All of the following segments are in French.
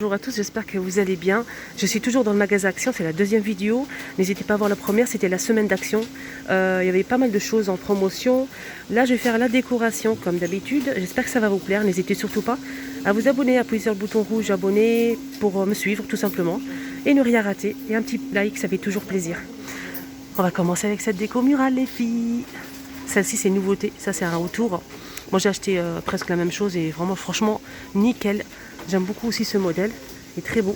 Bonjour à tous, j'espère que vous allez bien. Je suis toujours dans le magasin Action, c'est la deuxième vidéo. N'hésitez pas à voir la première, c'était la semaine d'Action. Il y avait pas mal de choses en promotion. Là, je vais faire la décoration comme d'habitude. J'espère que ça va vous plaire. N'hésitez surtout pas à vous abonner, à appuyer sur le bouton rouge abonner pour me suivre tout simplement. Et ne rien rater. Et un petit like, ça fait toujours plaisir. On va commencer avec cette déco murale les filles. Celle-ci c'est une nouveauté, ça c'est un retour. Moi j'ai acheté presque la même chose et vraiment franchement nickel. J'aime beaucoup aussi ce modèle, il est très beau.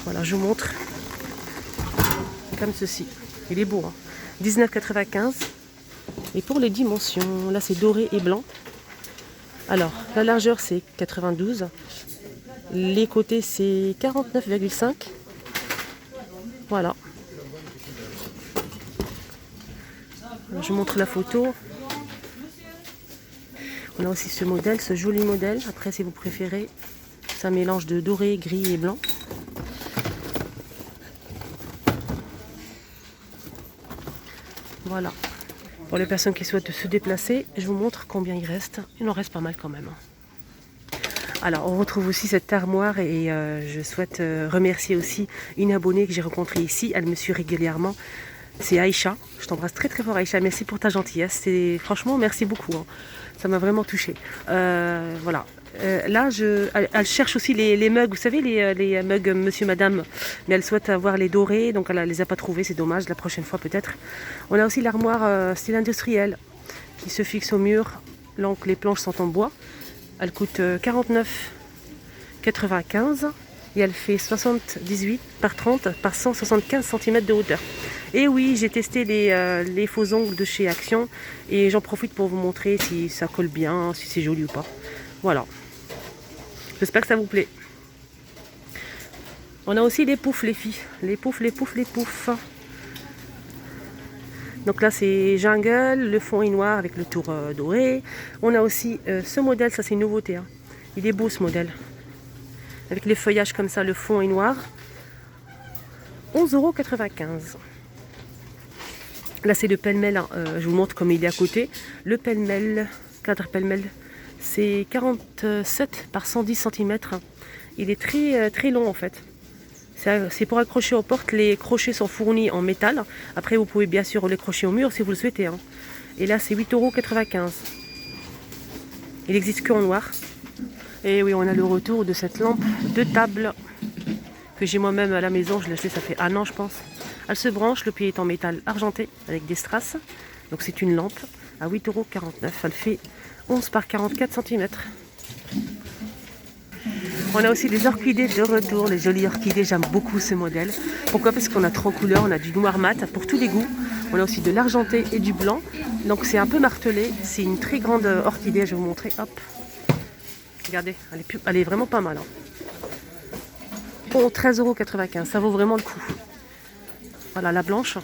Voilà, je vous montre comme ceci. Il est beau, hein. 19,95. Et pour les dimensions, là c'est doré et blanc. Alors, la largeur c'est 92. Les côtés c'est 49,5. Voilà. Alors, je vous montre la photo. On a aussi ce modèle, ce joli modèle. Après, si vous préférez, c'est un mélange de doré, gris et blanc. Voilà. Pour les personnes qui souhaitent se déplacer, je vous montre combien il reste. Il en reste pas mal quand même. Alors, on retrouve aussi cette armoire et je souhaite remercier aussi une abonnée que j'ai rencontrée ici. Elle me suit régulièrement. C'est Aïcha. Je t'embrasse très très fort, Aïcha. Merci pour ta gentillesse. Franchement, merci beaucoup, hein. Ça m'a vraiment touchée. Voilà. Là, elle cherche aussi les mugs. Vous savez, les mugs monsieur, madame. Mais elle souhaite avoir les dorés. Donc, elle ne les a pas trouvés. C'est dommage. La prochaine fois, peut-être. On a aussi l'armoire style industriel qui se fixe au mur. Donc, les planches sont en bois. Elle coûte 49,95. Et elle fait 78 par 30 par 175 cm de hauteur. Et oui, j'ai testé les faux ongles de chez Action et j'en profite pour vous montrer si ça colle bien, si c'est joli ou pas. Voilà. J'espère que ça vous plaît. On a aussi les poufs, les filles. Les poufs, les poufs, les poufs. Donc là, c'est jungle, le fond est noir avec le tour doré. On a aussi ce modèle, ça c'est une nouveauté, hein. Il est beau ce modèle. Avec les feuillages comme ça, le fond est noir. 11,95 €. Là, c'est le pêle-mêle, hein. Je vous montre comme il est à côté. Le pêle-mêle, cadre pêle-mêle, c'est 47 par 110 cm. Il est très, très long en fait. C'est pour accrocher aux portes. Les crochets sont fournis en métal. Après, vous pouvez bien sûr les crocher au mur si vous le souhaitez, hein. Et là, c'est 8,95 €. Il n'existe qu'en noir. Et oui, on a le retour de cette lampe de table que j'ai moi-même à la maison. Je l'ai acheté, ça fait un an, je pense. Elle se branche, le pied est en métal argenté avec des strass. Donc c'est une lampe à 8,49 €. Elle fait 11 par 44 cm. On a aussi des orchidées de retour, les jolies orchidées. J'aime beaucoup ce modèle. Pourquoi? Parce qu'on a 3 couleurs. On a du noir mat pour tous les goûts. On a aussi de l'argenté et du blanc. Donc c'est un peu martelé. C'est une très grande orchidée. Je vais vous montrer. Hop. Regardez, elle est vraiment pas mal, hein. Pour 13,95 €, ça vaut vraiment le coup. Voilà, la blanche.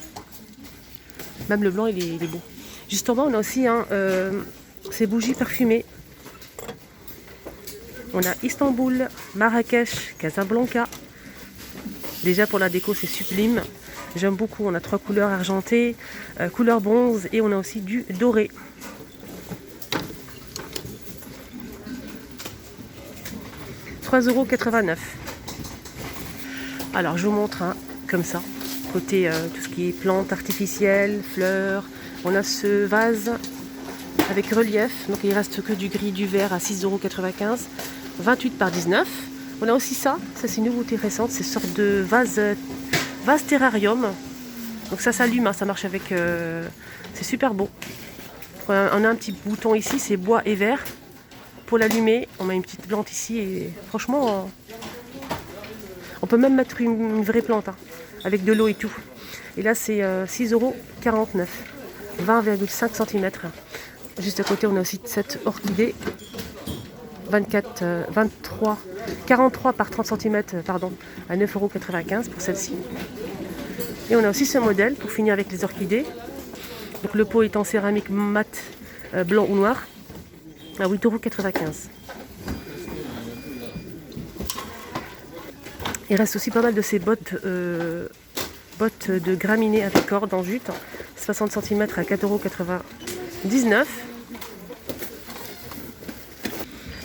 Même le blanc, il est beau. Juste en bas, on a aussi ces bougies parfumées. On a Istanbul, Marrakech, Casablanca. Déjà pour la déco, c'est sublime. J'aime beaucoup. On a 3 couleurs argentées, couleur bronze et on a aussi du doré. €3,89 €. Alors je vous montre, hein, comme ça, côté tout ce qui est plantes artificielles, fleurs. On a ce vase avec relief, donc il reste que du gris, du vert à 6,95 €, 28 par 19. On a aussi ça c'est une nouveauté récente, c'est une sorte de vase terrarium. Donc ça s'allume, hein, ça marche avec, c'est super beau. On a un petit bouton ici, c'est bois et vert. Pour l'allumer, on met une petite plante ici et franchement, on peut même mettre une vraie plante, hein, avec de l'eau et tout. Et là, c'est 6,49 €, 20,5 cm. Juste à côté, on a aussi cette orchidée, 43 par 30 cm, pardon, à 9,95 € pour celle-ci. Et on a aussi ce modèle pour finir avec les orchidées. Donc le pot est en céramique mat, blanc ou noir, à 8,95 €. Il reste aussi pas mal de ces bottes de graminées avec corde en jute, 60 cm à 4,99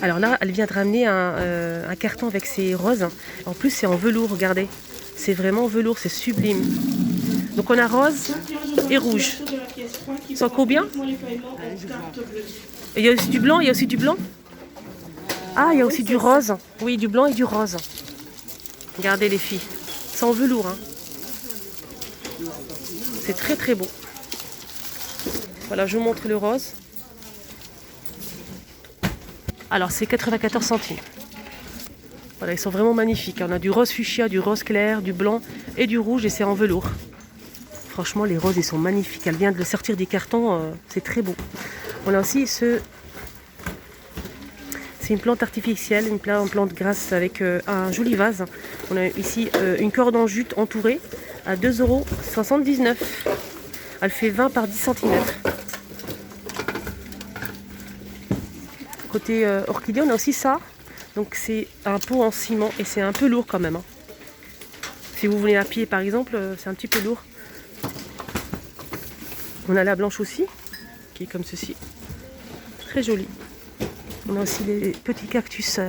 €. Alors là, elle vient de ramener un carton avec ses roses. En plus, c'est en velours, regardez. C'est vraiment velours, c'est sublime. Donc on a rose et rouge. Sans combien? Il y a aussi du blanc, il y a aussi du blanc. Ah, il y a aussi du rose. Oui, du blanc et du rose. Regardez les filles. C'est en velours. Hein. C'est très très beau. Voilà, je vous montre le rose. Alors, c'est 94 centimes. Voilà, ils sont vraiment magnifiques. On a du rose fuchsia, du rose clair, du blanc et du rouge et c'est en velours. Franchement, les roses, ils sont magnifiques. Elle vient de le sortir des cartons. C'est très beau. On a aussi ce... C'est une plante artificielle, une plante grasse avec un joli vase. On a ici une corde en jute entourée à 2,79 €. Elle fait 20 par 10 cm. Côté orchidée, on a aussi ça. Donc c'est un pot en ciment et c'est un peu lourd quand même. Hein. Si vous venez à pied par exemple, c'est un petit peu lourd. On a la blanche aussi, qui est comme ceci. Très jolie. On a aussi les petits cactus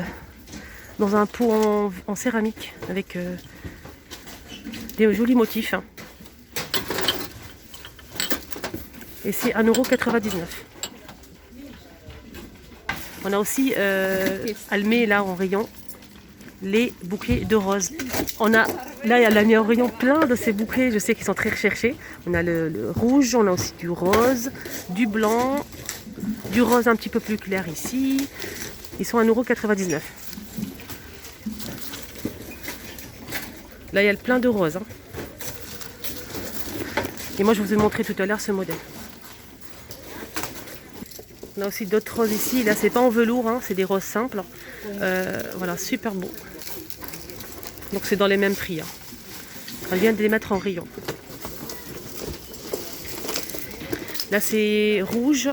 dans un pot en céramique avec des jolis motifs. Hein. Et c'est 1,99 €. On a aussi, elle met là en rayon les bouquets de roses. Là, elle a mis en rayon plein de ces bouquets, je sais qu'ils sont très recherchés. On a le rouge, on a aussi du rose, du blanc, du rose un petit peu plus clair ici. Ils sont à 1,99 €. Là, il y a plein de roses. Hein. Et moi, je vous ai montré tout à l'heure ce modèle. On a aussi d'autres roses ici. Là, c'est pas en velours, hein, c'est des roses simples. Voilà, super beau. Donc, c'est dans les mêmes prix. Hein. On vient de les mettre en rayon. Là, c'est rouge.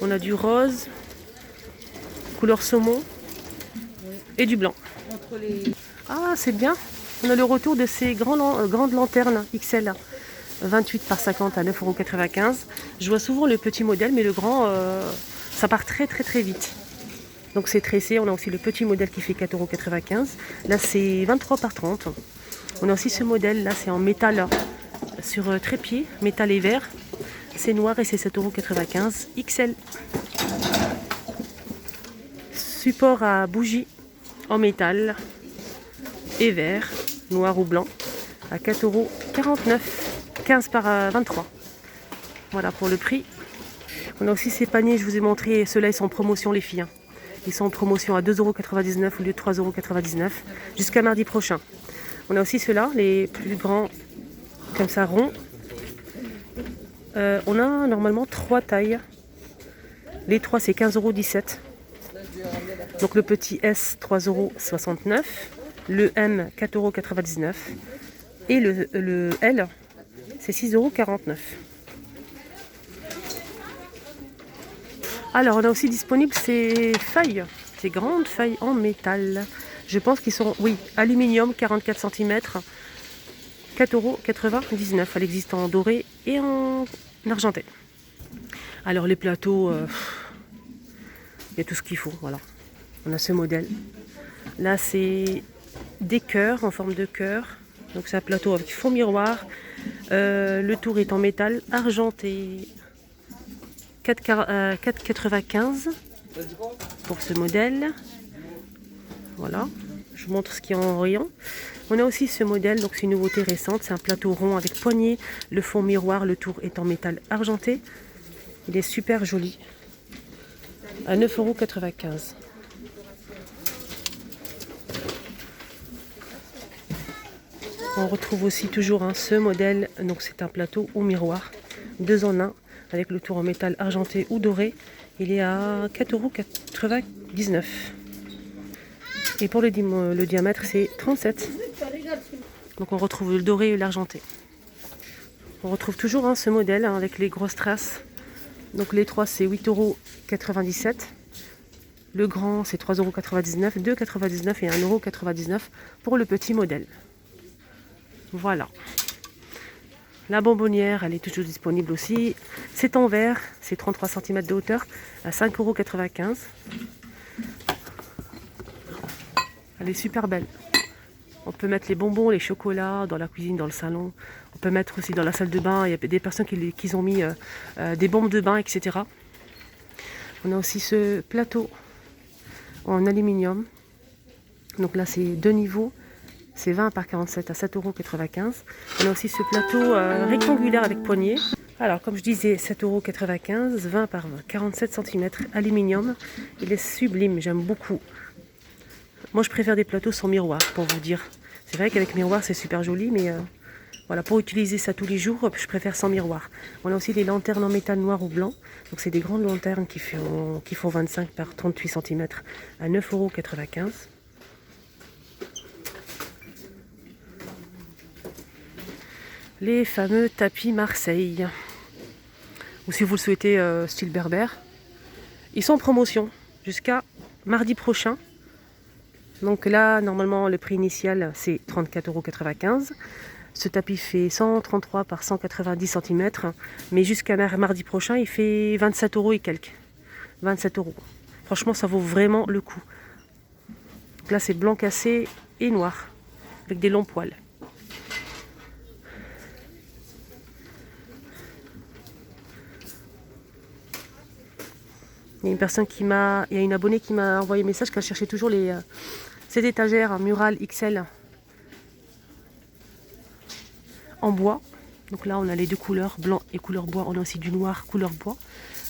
On a du rose, couleur saumon et du blanc. Ah, c'est bien. On a le retour de ces grandes lanternes XL. 28 par 50 à 9,95 €. Je vois souvent le petit modèle, mais le grand, ça part très très très vite. Donc c'est tressé. On a aussi le petit modèle qui fait 4,95 €. Là, c'est 23 par 30. On a aussi ce modèle. Là, c'est en métal sur trépied, métal et verre. C'est noir et c'est 7,95 € XL. Support à bougie en métal et verre, noir ou blanc, à 4,49 €, 15 par 23. Voilà pour le prix. On a aussi ces paniers, je vous ai montré, ceux-là ils sont en promotion les filles. Hein. Ils sont en promotion à 2,99 € au lieu de 3,99 € jusqu'à mardi prochain. On a aussi ceux-là, les plus grands, comme ça ronds. On a normalement 3 tailles. Les 3 c'est 15,17 €. Donc le petit S 3,69 €, le M 4,99 € et le L c'est 6,49 €. Alors on a aussi disponible ces feuilles, ces grandes feuilles en métal. Je pense qu'ils sont, oui, aluminium 44 cm, 4,99 €. Elle existe en doré et en argenté. Alors les plateaux, il y a tout ce qu'il faut, voilà. On a ce modèle. Là c'est des cœurs en forme de cœur. Donc c'est un plateau avec fond miroir. Le tour est en métal argenté. 4,95 € pour ce modèle. Voilà, je vous montre ce qu'il y a en rayon. On a aussi ce modèle, donc c'est une nouveauté récente. C'est un plateau rond avec poignée, le fond miroir, le tour est en métal argenté. Il est super joli. À 9,95 €. On retrouve aussi toujours ce modèle, donc c'est un plateau au miroir, 2 en 1, avec le tour en métal argenté ou doré. Il est à 4,99 €. Et pour le diamètre, c'est 37. Donc on retrouve le doré et l'argenté. On retrouve toujours ce modèle avec les grosses traces. Donc les 3 c'est 8,97 €. Le grand c'est 3,99 €, 2,99 € et 1,99 € pour le petit modèle. Voilà. La bonbonnière, elle est toujours disponible aussi. C'est en verre, c'est 33 cm de hauteur à 5,95 €. Elle est super belle. On peut mettre les bonbons, les chocolats dans la cuisine, dans le salon. On peut mettre aussi dans la salle de bain. Il y a des personnes qui ont mis des bombes de bain, etc. On a aussi ce plateau en aluminium. Donc là, c'est 2 niveaux. C'est 20 par 47 à 7,95 €. On a aussi ce plateau rectangulaire avec poignée. Alors, comme je disais, 7,95 €, 20 par 47 cm, aluminium. Il est sublime, j'aime beaucoup. Moi, je préfère des plateaux sans miroir, pour vous dire. C'est vrai qu'avec miroir, c'est super joli, mais voilà, pour utiliser ça tous les jours, je préfère sans miroir. On a aussi des lanternes en métal noir ou blanc. Donc, c'est des grandes lanternes qui font 25 par 38 cm à 9,95 €. Les fameux tapis Marseille. Ou si vous le souhaitez, style berbère. Ils sont en promotion jusqu'à mardi prochain. Donc là, normalement, le prix initial, c'est 34,95 €. Ce tapis fait 133 par 190 cm. Mais jusqu'à mardi prochain, il fait 27 € et quelques. 27 €. Franchement, ça vaut vraiment le coup. Donc là, c'est blanc cassé et noir, avec des longs poils. Il y a une abonnée qui m'a envoyé un message qu'elle cherchait toujours cette étagère murale XL en bois. Donc là, on a les deux couleurs, blanc et couleur bois. On a aussi du noir couleur bois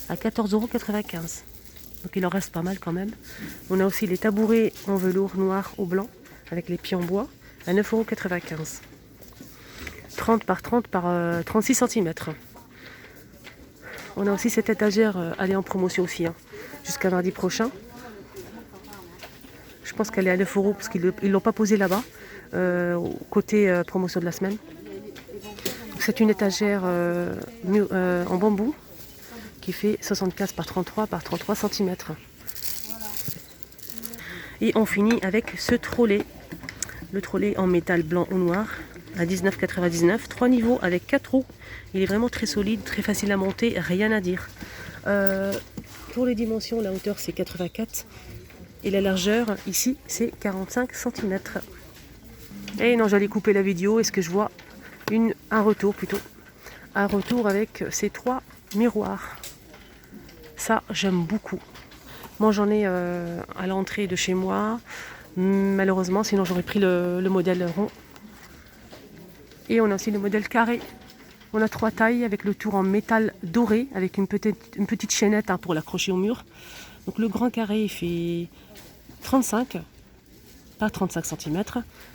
à 14,95 €. Donc il en reste pas mal quand même. On a aussi les tabourets en velours noir ou blanc avec les pieds en bois à 9,95 €. 30 par 30 par 36 cm. On a aussi cette étagère, elle est en promotion aussi, jusqu'à mardi prochain. Je pense qu'elle est à 9 € parce qu'ils ne l'ont pas posée là-bas, côté promotion de la semaine. C'est une étagère en bambou qui fait 75 par 33 par 33 cm. Et on finit avec ce trolley. Le trolley en métal blanc ou noir à 19,99 €, 3 niveaux avec 4 roues. Il est vraiment très solide, très facile à monter, rien à dire. Pour les dimensions, la hauteur c'est 84 et la largeur ici c'est 45 cm. Et non, j'allais couper la vidéo. Est-ce que je vois un retour plutôt? Un retour avec ces 3 miroirs. Ça, j'aime beaucoup. Moi, j'en ai à l'entrée de chez moi. Malheureusement, sinon j'aurais pris le modèle rond. Et on a aussi le modèle carré. On a 3 tailles avec le tour en métal doré avec une petite chaînette pour l'accrocher au mur. Donc le grand carré il fait 35 par 35 cm.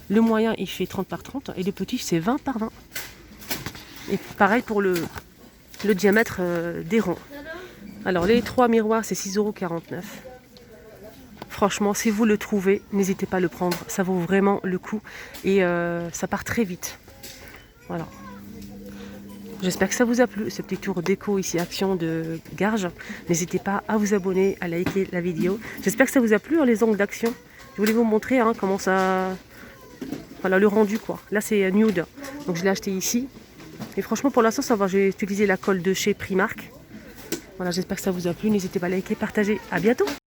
Le moyen il fait 30 par 30 et le petit c'est 20 par 20. Et pareil pour le diamètre des ronds. Alors les 3 miroirs c'est 6,49 €. Franchement, si vous le trouvez, n'hésitez pas à le prendre. Ça vaut vraiment le coup et ça part très vite. Voilà. J'espère que ça vous a plu, ce petit tour déco ici, Action de Garges. N'hésitez pas à vous abonner, à liker la vidéo. J'espère que ça vous a plu, les ongles d'Action. Je voulais vous montrer comment ça... Voilà, le rendu quoi. Là c'est nude, donc je l'ai acheté ici. Et franchement pour l'instant ça va, j'ai utilisé la colle de chez Primark. Voilà, j'espère que ça vous a plu. N'hésitez pas à liker, partager. À bientôt.